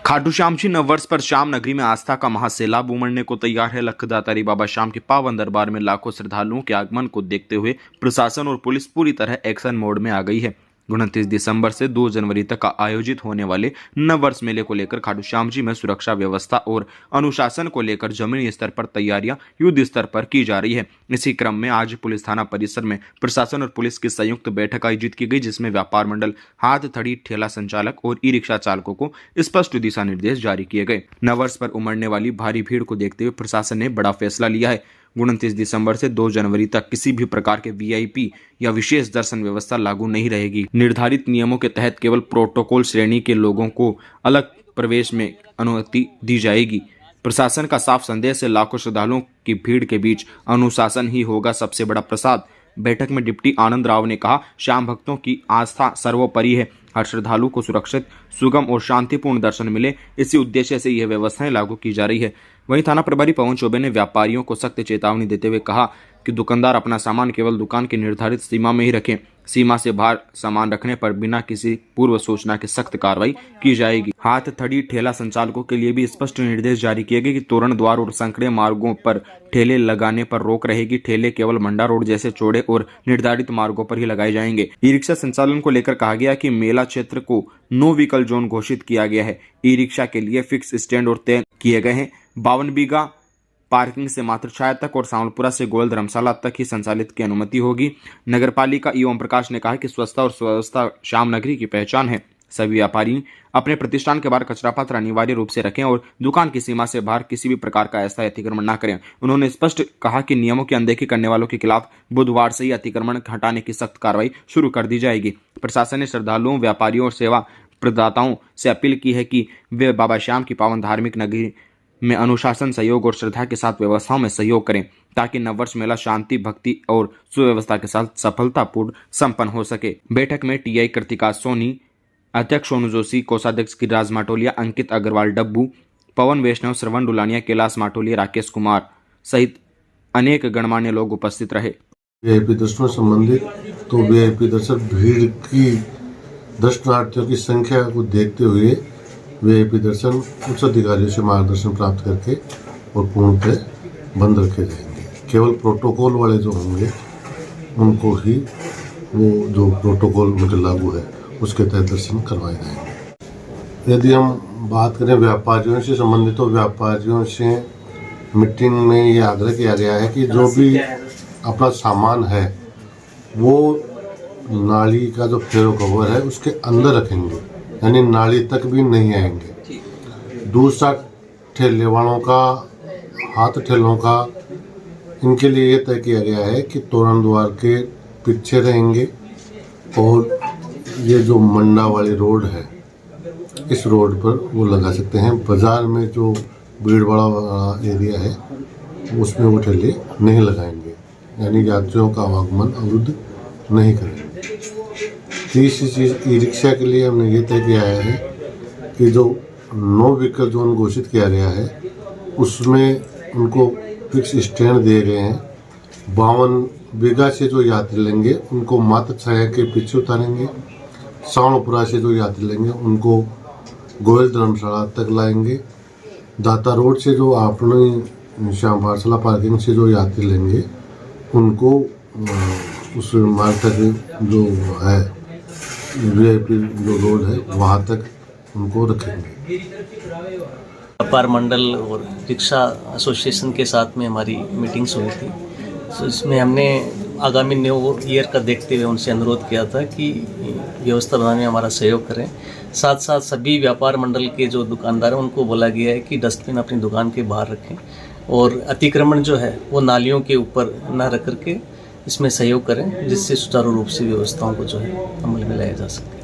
खाटू श्याम जी नववर्ष पर श्याम नगरी में आस्था का महासैलाब उमड़ने को तैयार है। लखदातारी बाबा श्याम के पावन दरबार में लाखों श्रद्धालुओं के आगमन को देखते हुए प्रशासन और पुलिस पूरी तरह एक्शन मोड में आ गई है। 29 दिसंबर से 2 जनवरी तक आयोजित होने वाले नववर्ष मेले को लेकर खाटू श्याम जी में सुरक्षा व्यवस्था और अनुशासन को लेकर जमीनी स्तर पर तैयारियां युद्ध स्तर पर की जा रही है। इसी क्रम में आज पुलिस थाना परिसर में प्रशासन और पुलिस की संयुक्त बैठक आयोजित की गई, जिसमें व्यापार मंडल, हाथ थड़ी ठेला संचालक और ई रिक्शा चालकों को स्पष्ट दिशा निर्देश जारी किए गए। नववर्ष पर उमड़ने वाली भारी भीड़ को देखते हुए प्रशासन ने बड़ा फैसला लिया है। 29 दिसंबर से 2 जनवरी तक किसी भी प्रकार के वीआईपी या विशेष दर्शन व्यवस्था लागू नहीं रहेगी। निर्धारित नियमों के तहत केवल प्रोटोकॉल श्रेणी के लोगों को अलग प्रवेश में अनुमति दी जाएगी। प्रशासन का साफ संदेश है, लाखों श्रद्धालुओं की भीड़ के बीच अनुशासन ही होगा सबसे बड़ा प्रसाद। बैठक में डिप्टी आनंद राव ने कहा, श्याम भक्तों की आस्था सर्वोपरि है। हर श्रद्धालु को सुरक्षित, सुगम और शांतिपूर्ण दर्शन मिले, इसी उद्देश्य से यह व्यवस्थाएं लागू की जा रही है। वहीं थाना प्रभारी पवन चौबे ने व्यापारियों को सख्त चेतावनी देते हुए कहा कि दुकानदार अपना सामान केवल दुकान की निर्धारित सीमा में ही रखें। सीमा से बाहर सामान रखने पर बिना किसी पूर्व सूचना के सख्त कार्रवाई की जाएगी। हाथ थड़ी ठेला संचालकों के लिए भी स्पष्ट निर्देश जारी किए गए कि तोरण द्वार और संकरे मार्गों पर ठेले लगाने पर रोक रहेगी। ठेले केवल मंडा रोड जैसे चौड़े और निर्धारित मार्गों पर ही लगाए जाएंगे। ई रिक्शा संचालन को लेकर कहा गया कि मेला क्षेत्र को नो व्हीकल जोन घोषित किया गया है। ई रिक्शा के लिए फिक्स स्टैंड और तय किए गए हैं। 52 बीघा पार्किंग से मात्र छाया तक और सांवलपुरा से गोयल धर्मशाला तक ही संचालित की अनुमति होगी। नगरपालिका ई ओम प्रकाश ने कहा कि स्वच्छता और सुव्यवस्था श्याम नगरी की पहचान है। सभी व्यापारी अपने प्रतिष्ठान के बाहर कचरा पात्र अनिवार्य रूप से रखें और दुकान की सीमा से बाहर किसी भी प्रकार का अस्थायी अतिक्रमण न करें। उन्होंने स्पष्ट कहा कि नियमों की अनदेखी करने वालों के खिलाफ बुधवार से ही अतिक्रमण हटाने की सख्त कार्रवाई शुरू कर दी जाएगी। प्रशासन ने श्रद्धालुओं, व्यापारियों और सेवा प्रदाताओं से अपील की है कि वे बाबा श्याम की पावन धार्मिक नगरी में अनुशासन, सहयोग और श्रद्धा के साथ व्यवस्थाओं में सहयोग करें, ताकि नववर्ष मेला शांति, भक्ति और सुव्यवस्था के साथ सफलतापूर्ण संपन्न हो सके। बैठक में टीआई कृतिका सोनी, अध्यक्ष सोनू जोशी, कोषाध्यक्ष गिरिराज माटोलिया, अंकित अग्रवाल डब्बू, पवन वैष्णव, श्रवण डुलानिया, कैलाश माटोलिया, राकेश कुमार सहित अनेक गणमान्य लोग उपस्थित रहे। वीआईपी दर्शनों संबंधित तो वीआईपी दर्शन भीड़ की दर्शनार्थियों की संख्या को देखते हुए वीआईपी दर्शन उच्च अधिकारियों से मार्गदर्शन प्राप्त करके और पूर्णतः बंद रखे जाएंगे। केवल प्रोटोकॉल वाले जो होंगे उनको ही वो जो प्रोटोकॉल उनके लागू है उसके तहत दर्शन करवाए जाएंगे। यदि हम बात करें व्यापारियों से संबंधित, तो व्यापारियों से मीटिंग में ये आग्रह किया गया है कि जो भी अपना सामान है वो नाली का जो फेरो कवर है उसके अंदर रखेंगे, यानी नाली तक भी नहीं आएंगे। दूसरा, ठेले वालों का, हाथ ठेलों का, इनके लिए ये तय किया गया है कि तोरण द्वार के पीछे रहेंगे और ये जो मंडा वाली रोड है इस रोड पर वो लगा सकते हैं। बाजार में जो भीड़ वाला एरिया है उसमें वो ठेले नहीं लगाएंगे, यानी यात्रियों का आवागमन अवरुद्ध नहीं करेंगे। तीसरी चीज़, ई रिक्शा के लिए हमने ये तय किया है कि जो नो व्हीकल जोन घोषित किया गया है उसमें उनको फिक्स स्टैंड दिए गए हैं। 52 बीघा से जो यात्री लेंगे उनको मात्र छाया के पीछे उतारेंगे। सांवलपुरा से जो यात्री लेंगे उनको गोयल धर्मशाला तक लाएंगे। दाता रोड से जो अपने श्याम पाठशाला पार्किंग से जो यात्री लेंगे उनको उस मार्ग तक जो है वीआईपी जो रोड है वहाँ तक उनको रखेंगे। व्यापार मंडल और रिक्शा एसोसिएशन के साथ में हमारी मीटिंग्स हुई थी, तो इसमें हमने आगामी न्यू ईयर का देखते हुए उनसे अनुरोध किया था कि व्यवस्था बनाने में हमारा सहयोग करें। साथ साथ सभी व्यापार मंडल के जो दुकानदार हैं उनको बोला गया है कि डस्टबिन अपनी दुकान के बाहर रखें और अतिक्रमण जो है वो नालियों के ऊपर न रख करके इसमें सहयोग करें, जिससे सुचारू रूप से व्यवस्थाओं को जो है अमल में लाया जा सके।